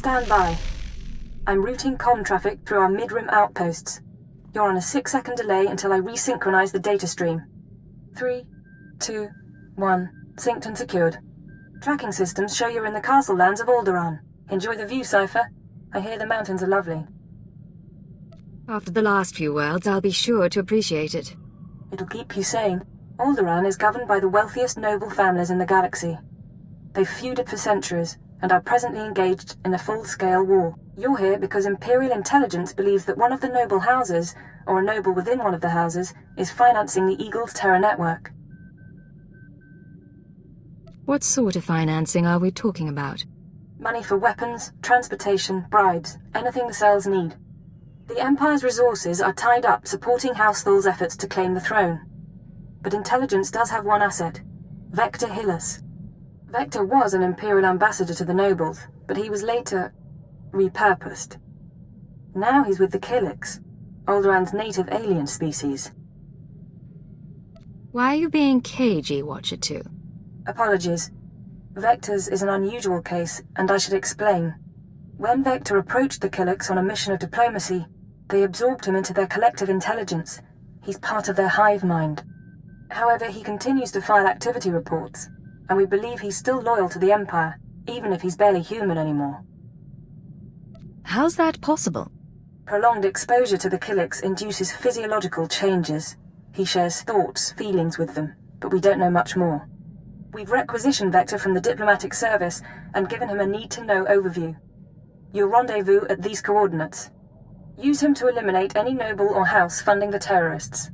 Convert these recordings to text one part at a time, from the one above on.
Stand by. I'm routing comm traffic through our mid-rim outposts. You're on a 6-second delay until I resynchronize the data stream. 3, 2, 1. Synced and secured. Tracking systems show you're in the castle lands of Alderaan. Enjoy the view, Cipher. I hear the mountains are lovely. After the last few worlds, I'll be sure to appreciate it. It'll keep you sane. Alderaan is governed by the wealthiest noble families in the galaxy. They've feuded for centuries, and are presently engaged in a full-scale war. You're here because Imperial intelligence believes that one of the noble houses, or a noble within one of the houses, is financing the Eagle's terror network. What sort of financing are we talking about? Money for weapons, transportation, bribes, anything the cells need. The Empire's resources are tied up supporting House Thul's efforts to claim the throne. But intelligence does have one asset, Vector Hyllus. Vector was an Imperial ambassador to the nobles, but he was later repurposed. Now he's with the Kylix, Alderaan's native alien species. Why are you being cagey, Watcher 2? Apologies. Vector's is an unusual case, and I should explain. When Vector approached the Kylix on a mission of diplomacy, they absorbed him into their collective intelligence. He's part of their hive mind. However, he continues to file activity reports, and we believe he's still loyal to the Empire, even if he's barely human anymore. How's that possible? Prolonged exposure to the Kylix induces physiological changes. He shares thoughts, feelings with them, but we don't know much more. We've requisitioned Vector from the diplomatic service and given him a need-to-know overview. You'll rendezvous at these coordinates. Use him to eliminate any noble or house funding the terrorists.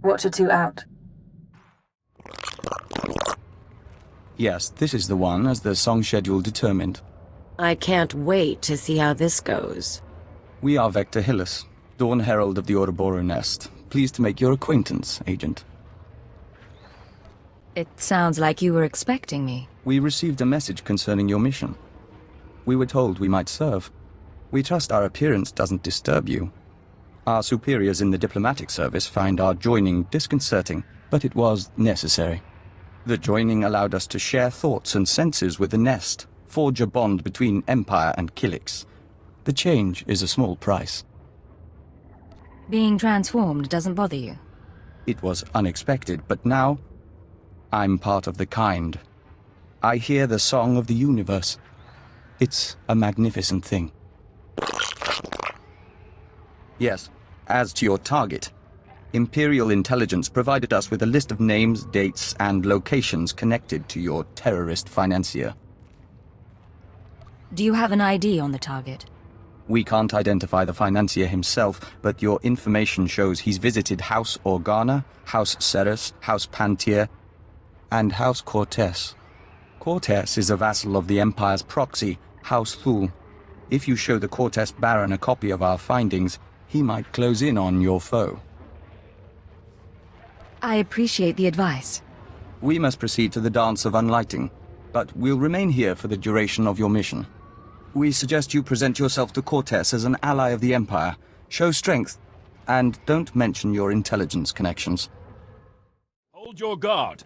Watcher 2 out. Yes, this is the one, as the song schedule determined. I can't wait to see how this goes. We are Vector Hyllus, Dawn Herald of the Ouroboros Nest. Pleased to make your acquaintance, Agent. It sounds like you were expecting me. We received a message concerning your mission. We were told we might serve. We trust our appearance doesn't disturb you. Our superiors in the diplomatic service find our joining disconcerting, but it was necessary. The joining allowed us to share thoughts and senses with the Nest, forge a bond between Empire and Kylix. The change is a small price. Being transformed doesn't bother you? It was unexpected, but now I'm part of the kind. I hear the song of the universe. It's a magnificent thing. Yes, as to your target, Imperial intelligence provided us with a list of names, dates, and locations connected to your terrorist financier. Do you have an ID on the target? We can't identify the financier himself, but your information shows he's visited House Organa, House Ceres, House Pantier, and House Cortez. Cortez is a vassal of the Empire's proxy, House Thul. If you show the Cortez Baron a copy of our findings, he might close in on your foe. I appreciate the advice. We must proceed to the Dance of Unlighting, but we'll remain here for the duration of your mission. We suggest you present yourself to Cortez as an ally of the Empire, show strength, and don't mention your intelligence connections. Hold your guard.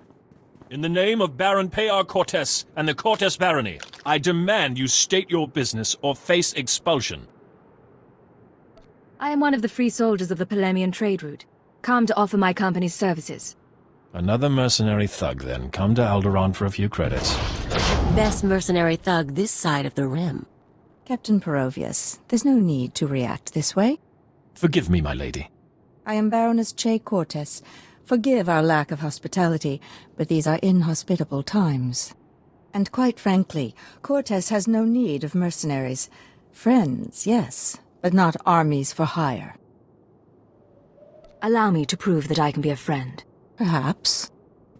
In the name of Baron Payar Cortez and the Cortez Barony, I demand you state your business or face expulsion. I am one of the free soldiers of the Polemian trade route, come to offer my company's services. Another mercenary thug, then. Come to Alderaan for a few credits. Best mercenary thug this side of the rim. Captain Perovius, there's no need to react this way. Forgive me, my lady. I am Baroness Che Cortez. Forgive our lack of hospitality, but these are inhospitable times. And quite frankly, Cortez has no need of mercenaries. Friends, yes, but not armies for hire. Allow me to prove that I can be a friend. Perhaps.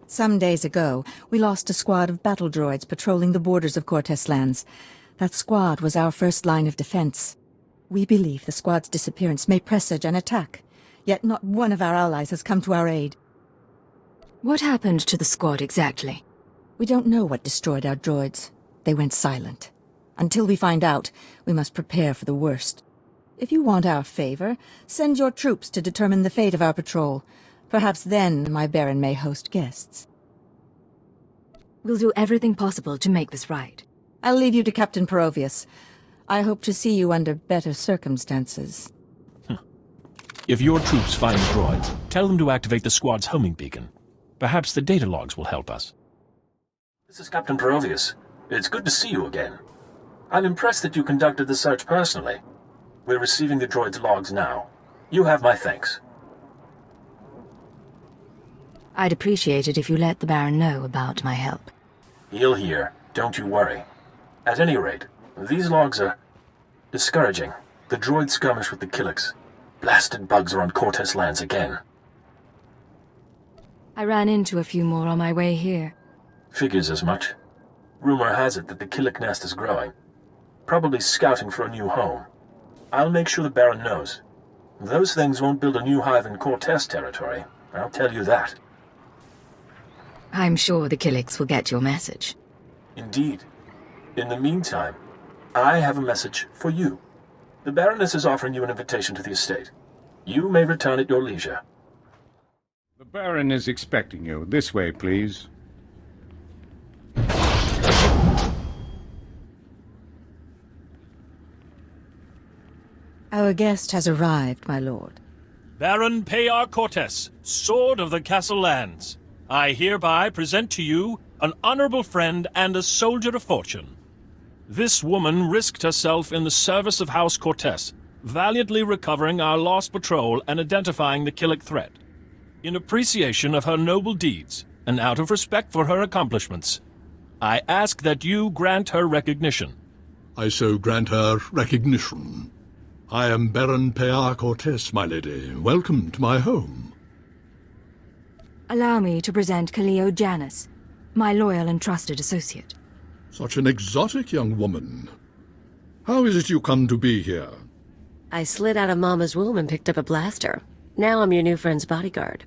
Some days ago, we lost a squad of battle droids patrolling the borders of Cortez lands. That squad was our first line of defense. We believe the squad's disappearance may presage an attack, yet not one of our allies has come to our aid. What happened to the squad exactly? We don't know what destroyed our droids. They went silent. Until we find out, we must prepare for the worst. If you want our favor, send your troops to determine the fate of our patrol. Perhaps then my Baron may host guests. We'll do everything possible to make this right. I'll leave you to Captain Perovius. I hope to see you under better circumstances. If your troops find the droids, tell them to activate the squad's homing beacon. Perhaps the data logs will help us. This is Captain Perovius. It's good to see you again. I'm impressed that you conducted the search personally. We're receiving the droid's logs now. You have my thanks. I'd appreciate it if you let the Baron know about my help. He'll hear. Don't you worry. At any rate, these logs are discouraging. The droids skirmish with the Killiks. Blasted bugs are on Cortez lands again. I ran into a few more on my way here. Figures as much. Rumor has it that the Killik nest is growing. Probably scouting for a new home. I'll make sure the Baron knows. Those things won't build a new hive in Cortez territory. I'll tell you that. I'm sure the Killiks will get your message. Indeed. In the meantime, I have a message for you. The Baroness is offering you an invitation to the estate. You may return at your leisure. The Baron is expecting you. This way, please. Our guest has arrived, my lord. Baron Payar Cortez, Sword of the Castle Lands. I hereby present to you an honorable friend and a soldier of fortune. This woman risked herself in the service of House Cortez, valiantly recovering our lost patrol and identifying the Killik threat. In appreciation of her noble deeds, and out of respect for her accomplishments, I ask that you grant her recognition. I so grant her recognition. I am Baron Payar Cortez, my lady. Welcome to my home. Allow me to present Kaliyo Djannis, my loyal and trusted associate. Such an exotic young woman. How is it you come to be here? I slid out of Mama's womb and picked up a blaster. Now I'm your new friend's bodyguard.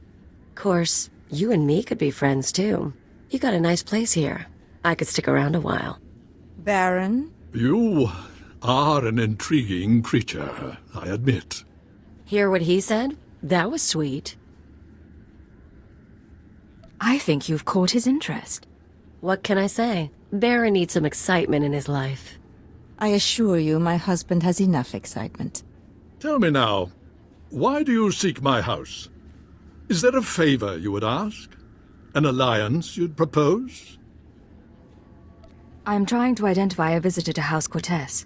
Course, you and me could be friends, too. You got a nice place here. I could stick around a while. Baron? You are an intriguing creature, I admit. Hear what he said? That was sweet. I think you've caught his interest. What can I say? Baron needs some excitement in his life. I assure you my husband has enough excitement. Tell me now, why do you seek my house? Is there a favor you would ask? An alliance you'd propose? I'm trying to identify a visitor to House Cortez.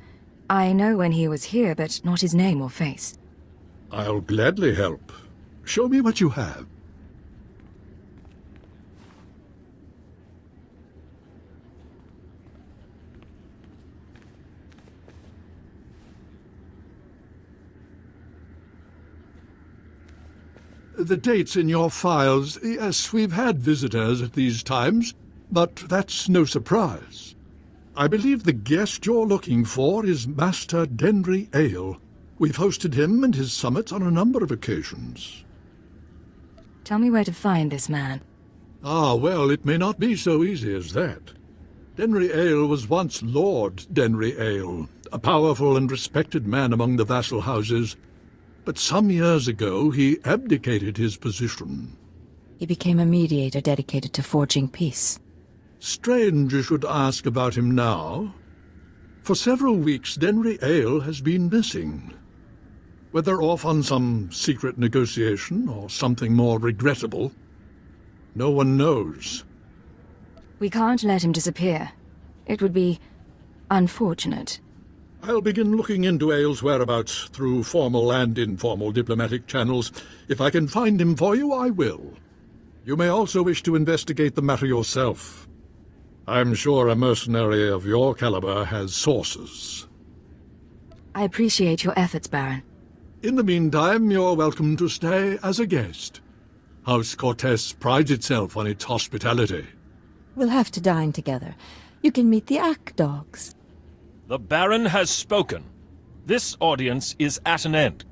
I know when he was here, but not his name or face. I'll gladly help. Show me what you have. The dates in your files, yes, we've had visitors at these times, but that's no surprise. I believe the guest you're looking for is Master Denry Ale. We've hosted him and his summits on a number of occasions. Tell me where to find this man. Ah, well, it may not be so easy as that. Denry Ale was once Lord Denry Ale, a powerful and respected man among the vassal houses. But some years ago, he abdicated his position. He became a mediator dedicated to forging peace. Strange you should ask about him now. For several weeks, Denry Ale has been missing. Whether off on some secret negotiation or something more regrettable, no one knows. We can't let him disappear. It would be unfortunate. I'll begin looking into Ale's whereabouts through formal and informal diplomatic channels. If I can find him for you, I will. You may also wish to investigate the matter yourself. I'm sure a mercenary of your caliber has sources. I appreciate your efforts, Baron. In the meantime, you're welcome to stay as a guest. House Cortez prides itself on its hospitality. We'll have to dine together. You can meet the Ack dogs. The Baron has spoken. This audience is at an end.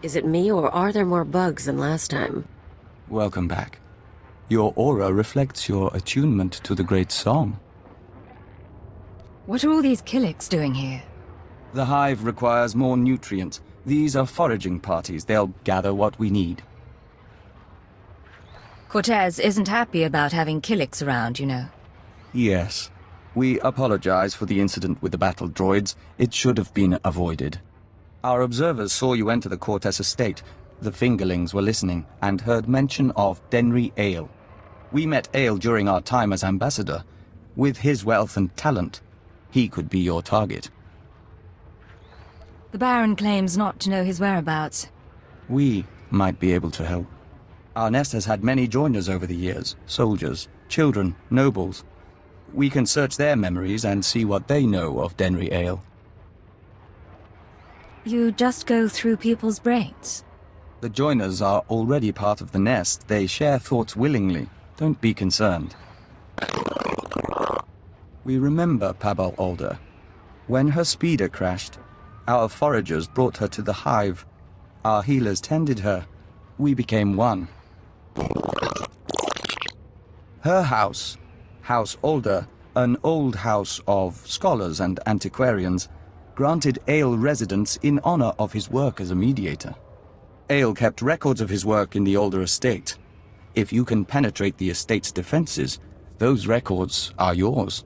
Is it me, or are there more bugs than last time? Welcome back. Your aura reflects your attunement to the great song. What are all these Killiks doing here? The hive requires more nutrient. These are foraging parties. They'll gather what we need. Cortez isn't happy about having Killiks around, you know. Yes. We apologize for the incident with the battle droids. It should have been avoided. Our observers saw you enter the Cortez estate. The fingerlings were listening and heard mention of Denry Ale. We met Ale during our time as ambassador. With his wealth and talent, he could be your target. The Baron claims not to know his whereabouts. We might be able to help. Our nest has had many joiners over the years. Soldiers, children, nobles. We can search their memories and see what they know of Denry Ale. You just go through people's brains? The joiners are already part of the nest. They share thoughts willingly. Don't be concerned. We remember Pabal Alder. When her speeder crashed, our foragers brought her to the hive. Our healers tended her. We became one. Her house, House Alder, an old house of scholars and antiquarians, granted Ale residence in honor of his work as a mediator. Ale kept records of his work in the Alder estate. If you can penetrate the estate's defenses, those records are yours.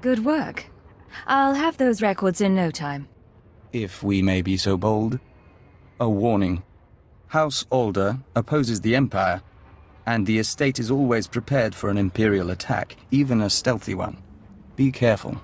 Good work. I'll have those records in no time. If we may be so bold. A warning. House Alder opposes the Empire, and the estate is always prepared for an Imperial attack, even a stealthy one. Be careful.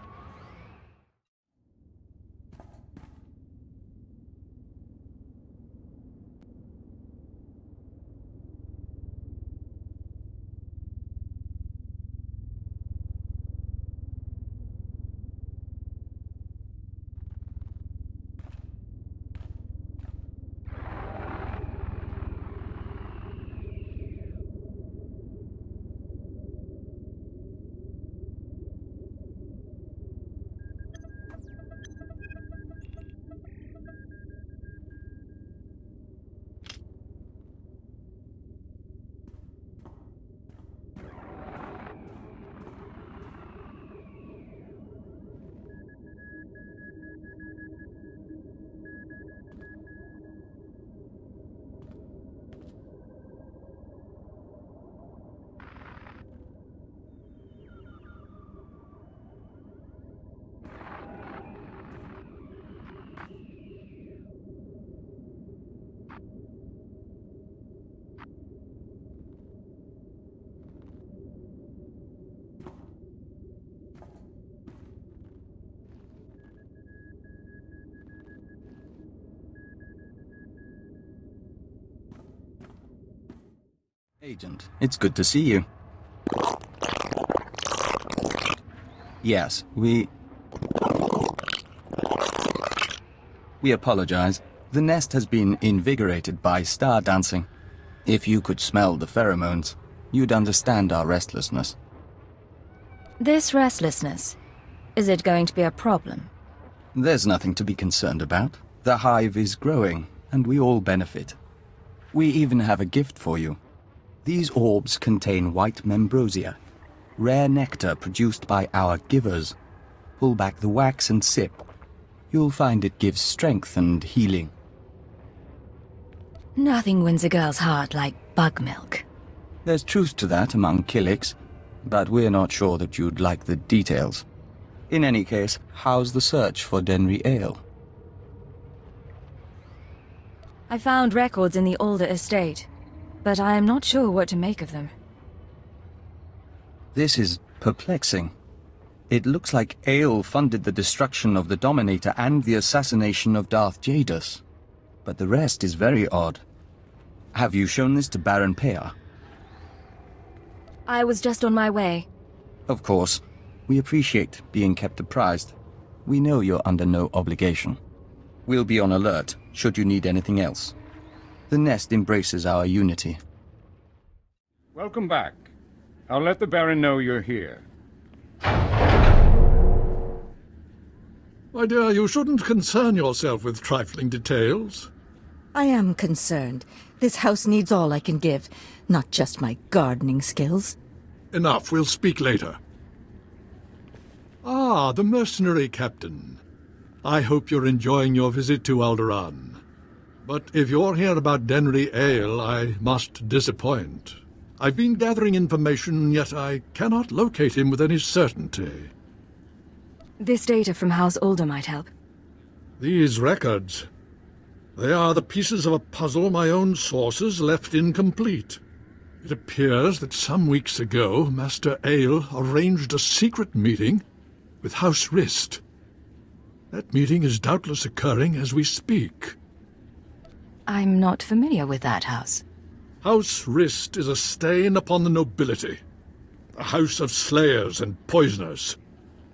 Agent, it's good to see you. Yes, we apologize. The nest has been invigorated by star dancing. If you could smell the pheromones, you'd understand our restlessness. This restlessness, is it going to be a problem? There's nothing to be concerned about. The hive is growing, and we all benefit. We even have a gift for you. These orbs contain white membrosia, rare nectar produced by our givers. Pull back the wax and sip. You'll find it gives strength and healing. Nothing wins a girl's heart like bug milk. There's truth to that among Killiks, but we're not sure that you'd like the details. In any case, how's the search for Denry Ale? I found records in the Alder estate, but I am not sure what to make of them. This is perplexing. It looks like Ale funded the destruction of the Dominator and the assassination of Darth Jadus. But the rest is very odd. Have you shown this to Baron Pear? I was just on my way. Of course. We appreciate being kept apprised. We know you're under no obligation. We'll be on alert should you need anything else. The nest embraces our unity. Welcome back. I'll let the Baron know you're here. My dear, you shouldn't concern yourself with trifling details. I am concerned. This house needs all I can give, not just my gardening skills. Enough, we'll speak later. Ah, the mercenary captain. I hope you're enjoying your visit to Alderaan. But if you're here about Denry Ale, I must disappoint. I've been gathering information, yet I cannot locate him with any certainty. This data from House Alder might help. These records, they are the pieces of a puzzle my own sources left incomplete. It appears that some weeks ago, Master Ale arranged a secret meeting with House Rist. That meeting is doubtless occurring as we speak. I'm not familiar with that house. House Rist is a stain upon the nobility. A house of slayers and poisoners.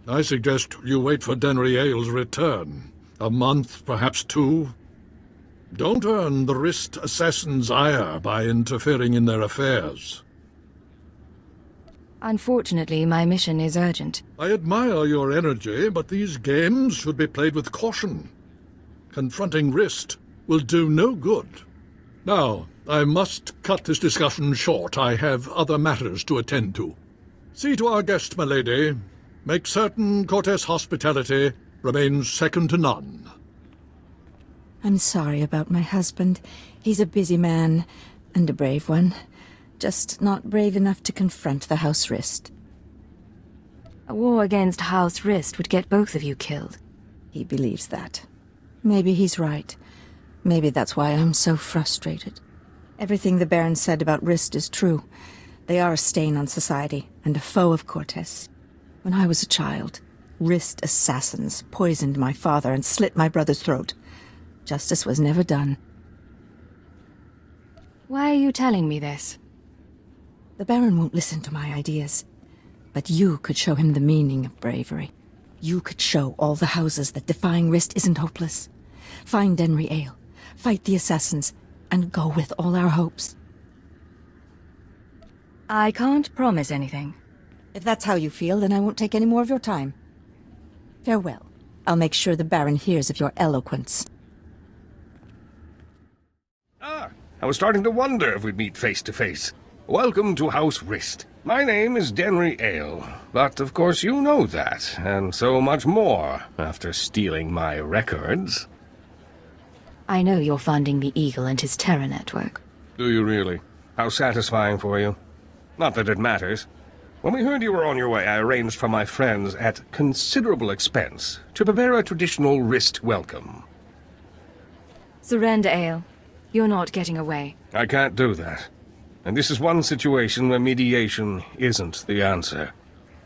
I suggest you wait for Denry Ale's return. A month, perhaps 2. Don't earn the Rist assassins' ire by interfering in their affairs. Unfortunately, my mission is urgent. I admire your energy, but these games should be played with caution. Confronting Rist will do no good. Now, I must cut this discussion short. I have other matters to attend to. See to our guest, my lady. Make certain Cortes hospitality remains second to none. I'm sorry about my husband. He's a busy man, and a brave one. Just not brave enough to confront the House Rist. A war against House Rist would get both of you killed. He believes that. Maybe he's right. Maybe that's why I'm so frustrated. Everything the Baron said about Rist is true. They are a stain on society, and a foe of Cortes. When I was a child, Rist assassins poisoned my father and slit my brother's throat. Justice was never done. Why are you telling me this? The Baron won't listen to my ideas. But you could show him the meaning of bravery. You could show all the houses that defying Rist isn't hopeless. Find Denry Ale, fight the assassins, and go with all our hopes. I can't promise anything. If that's how you feel, then I won't take any more of your time. Farewell. I'll make sure the Baron hears of your eloquence. I was starting to wonder if we'd meet face to face. Welcome to House Rist. My name is Denry Ale, but of course you know that, and so much more, after stealing my records. I know you're funding the Eagle and his terror network. Do you really? How satisfying for you? Not that it matters. When we heard you were on your way, I arranged for my friends at considerable expense to prepare a traditional Rist welcome. Surrender, Ale. You're not getting away. I can't do that. And this is one situation where mediation isn't the answer.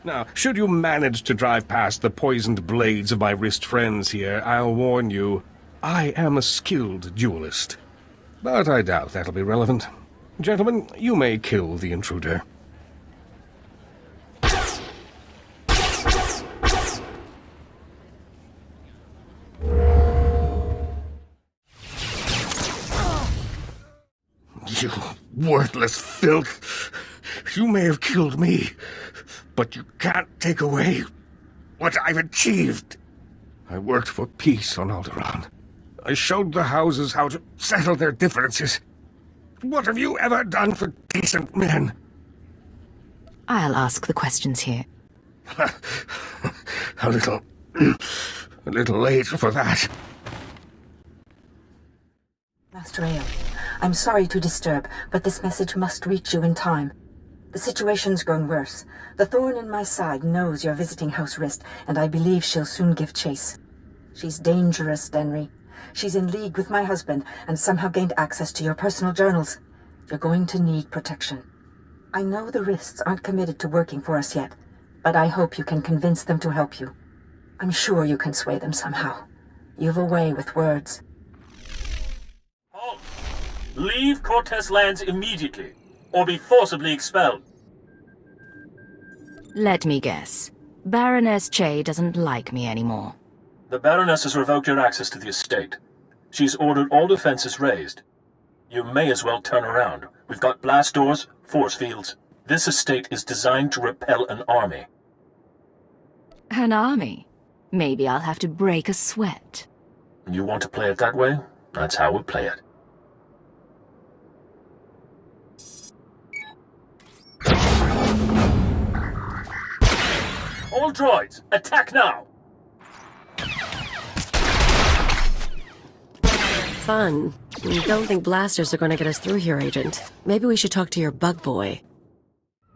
Now, should you manage to drive past the poisoned blades of my Rist friends here, I'll warn you, I am a skilled duelist. But I doubt that'll be relevant. Gentlemen, you may kill the intruder. You worthless filth! You may have killed me, but you can't take away what I've achieved. I worked for peace on Alderaan. I showed the houses how to settle their differences. What have you ever done for decent men? I'll ask the questions here. a little late for that. Master Ale, I'm sorry to disturb, but this message must reach you in time. The situation's grown worse. The thorn in my side knows you're visiting House Rist, and I believe she'll soon give chase. She's dangerous, Denry. She's in league with my husband, and somehow gained access to your personal journals. You're going to need protection. I know the Rists aren't committed to working for us yet, but I hope you can convince them to help you. I'm sure you can sway them somehow. You've a way with words. Halt! Leave Cortes lands immediately, or be forcibly expelled. Let me guess. Baroness Che doesn't like me anymore. The Baroness has revoked your access to the estate. She's ordered all defenses raised. You may as well turn around. We've got blast doors, force fields. This estate is designed to repel an army. An army? Maybe I'll have to break a sweat. You want to play it that way? That's how we'll play it. All droids, attack now! Fun. Don't think blasters are going to get us through here, Agent. Maybe we should talk to your bug boy.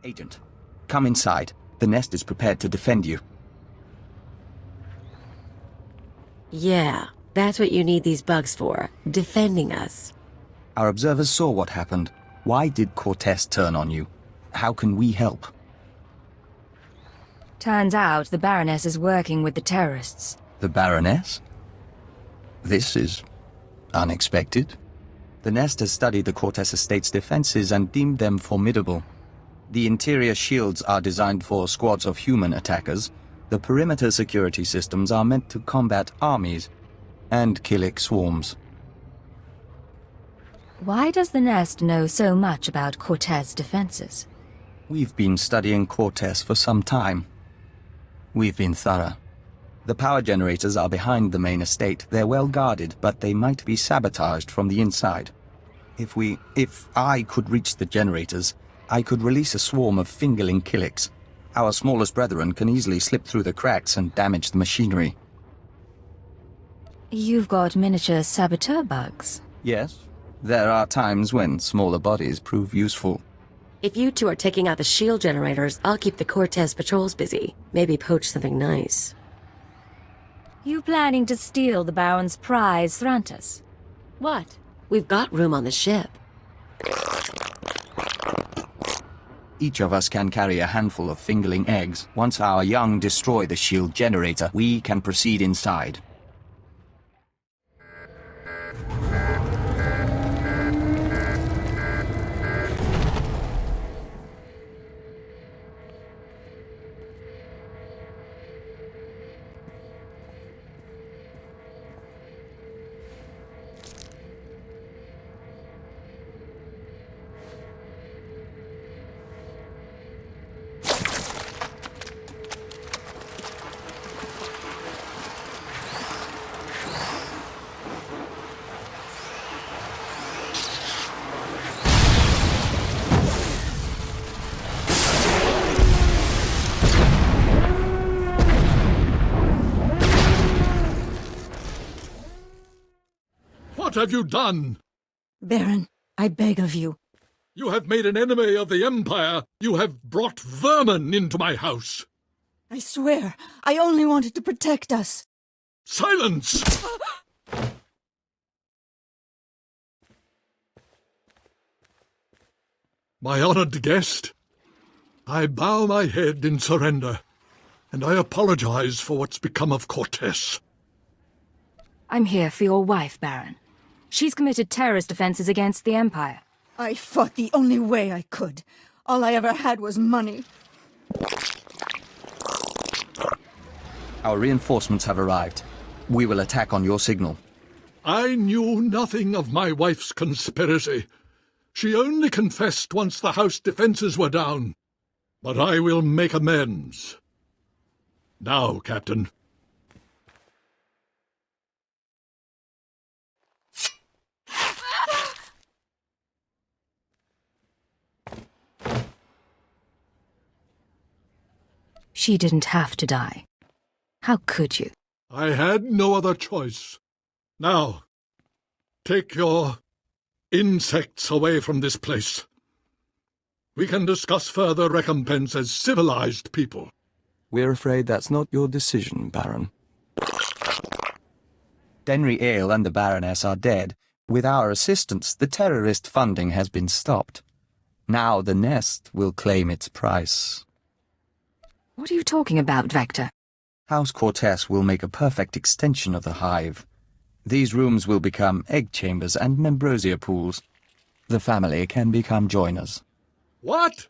Agent, come inside. The nest is prepared to defend you. Yeah, that's what you need these bugs for. Defending us. Our observers saw what happened. Why did Cortez turn on you? How can we help? Turns out the Baroness is working with the terrorists. The Baroness? This is unexpected. The Nest has studied the Cortez estate's defenses and deemed them formidable. The interior shields are designed for squads of human attackers. The perimeter security systems are meant to combat armies and Killik swarms. Why does the Nest know so much about Cortez defenses? We've been studying Cortez for some time. We've been thorough. The power generators are behind the main estate. They're well guarded, but they might be sabotaged from the inside. If I could reach the generators, I could release a swarm of fingerling Killiks. Our smallest brethren can easily slip through the cracks and damage the machinery. You've got miniature saboteur bugs. Yes, there are times when smaller bodies prove useful. If you two are taking out the shield generators, I'll keep the Cortez patrols busy. Maybe poach something nice. You planning to steal the Baron's prize, Thrantis? What? We've got room on the ship. Each of us can carry a handful of fingerling eggs. Once our young destroy the shield generator, we can proceed inside. What have you done? Baron, I beg of you. You have made an enemy of the Empire. You have brought vermin into my house. I swear, I only wanted to protect us. Silence! My honored guest, I bow my head in surrender, and I apologize for what's become of Cortez. I'm here for your wife, Baron. She's committed terrorist offenses against the Empire. I fought the only way I could. All I ever had was money. Our reinforcements have arrived. We will attack on your signal. I knew nothing of my wife's conspiracy. She only confessed once the house defenses were down. But I will make amends. Now, Captain. She didn't have to die. How could you? I had no other choice. Now, take your insects away from this place. We can discuss further recompense as civilized people. We're afraid that's not your decision, Baron. Denry Ale and the Baroness are dead. With our assistance, the terrorist funding has been stopped. Now the Nest will claim its price. What are you talking about, Vector? House Cortez will make a perfect extension of the hive. These rooms will become egg chambers and membrosia pools. The family can become joiners. What?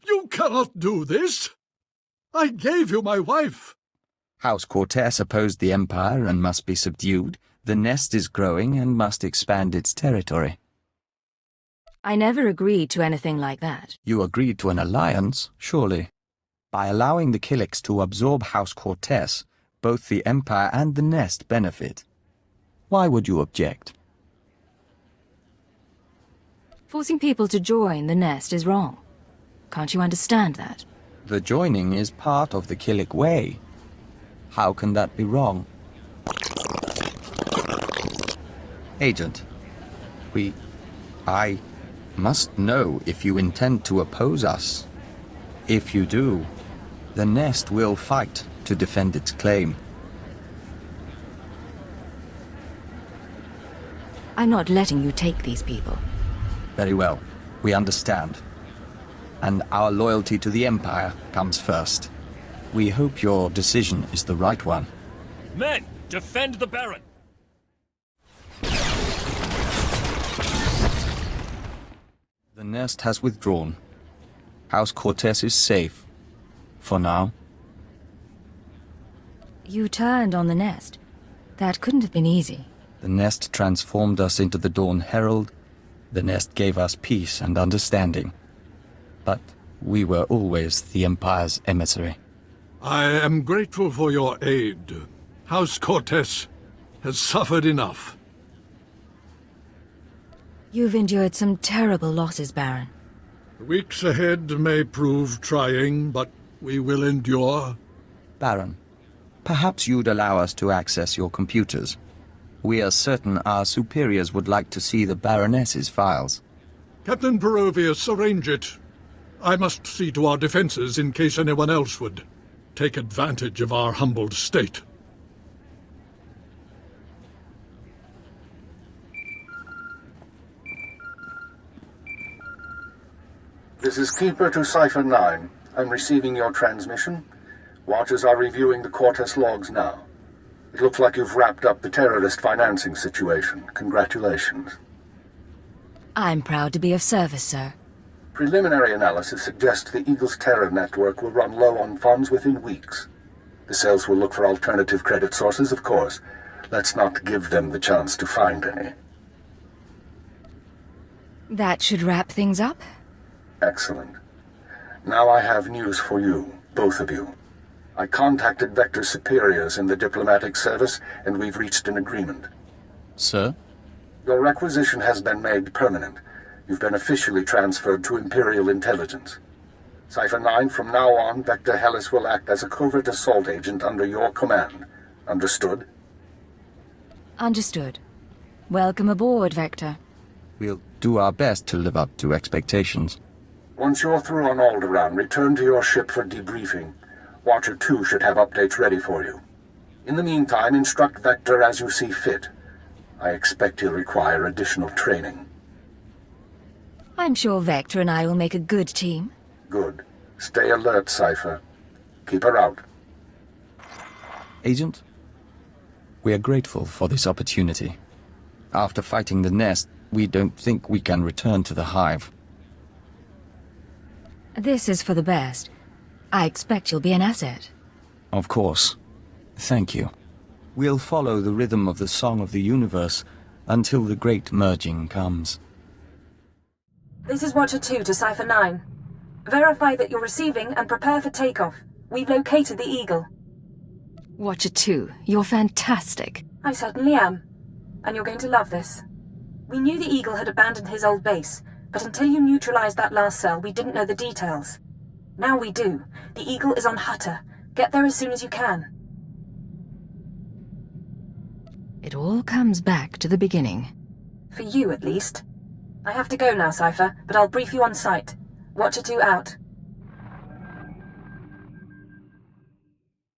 You cannot do this! I gave you my wife! House Cortez opposed the Empire and must be subdued. The Nest is growing and must expand its territory. I never agreed to anything like that. You agreed to an alliance, surely. By allowing the Killiks to absorb House Cortez, both the Empire and the Nest benefit. Why would you object? Forcing people to join the Nest is wrong. Can't you understand that? The joining is part of the Killik way. How can that be wrong? Agent, I must know if you intend to oppose us If you do, the Nest will fight to defend its claim. I'm not letting you take these people. Very well. We understand. And our loyalty to the Empire comes first. We hope your decision is the right one. Men, defend the Baron! The Nest has withdrawn. House Cortez is safe. For now. You turned on the Nest. That couldn't have been easy. The Nest transformed us into the Dawn Herald. The Nest gave us peace and understanding. But we were always the Empire's emissary. I am grateful for your aid. House Cortez has suffered enough. You've endured some terrible losses, Baron. The weeks ahead may prove trying, but we will endure. Baron, perhaps you'd allow us to access your computers. We are certain our superiors would like to see the Baroness's files. Captain Perovius, arrange it. I must see to our defenses in case anyone else would take advantage of our humbled state. This is Keeper to Cipher 9. I'm receiving your transmission. Watchers are reviewing the Cortez logs now. It looks like you've wrapped up the terrorist financing situation. Congratulations. I'm proud to be of service, sir. Preliminary analysis suggests the Eagle's terror network will run low on funds within weeks. The cells will look for alternative credit sources, of course. Let's not give them the chance to find any. That should wrap things up. Excellent. Now I have news for you, both of you. I contacted Vector's superiors in the diplomatic service, and we've reached an agreement. Sir? Your requisition has been made permanent. You've been officially transferred to Imperial Intelligence. Cipher 9, from now on, Vector Hyllus will act as a covert assault agent under your command. Understood? Understood. Welcome aboard, Vector. We'll do our best to live up to expectations. Once you're through on Alderaan, return to your ship for debriefing. Watcher 2 should have updates ready for you. In the meantime, instruct Vector as you see fit. I expect he'll require additional training. I'm sure Vector and I will make a good team. Good. Stay alert, Cipher. Keep her out. Agent, we are grateful for this opportunity. After fighting the Nest, we don't think we can return to the Hive. This is for the best. I expect you'll be an asset. Of course. Thank you. We'll follow the rhythm of the Song of the Universe until the great merging comes. This is Watcher 2 to Cipher 9. Verify that you're receiving and prepare for takeoff. We've located the Eagle. Watcher 2, you're fantastic. I certainly am. And you're going to love this. We knew the Eagle had abandoned his old base, but until you neutralized that last cell, we didn't know the details. Now we do. The Eagle is on Hutter. Get there as soon as you can. It all comes back to the beginning. For you, at least. I have to go now, Cipher, but I'll brief you on site. Watcher 2 out.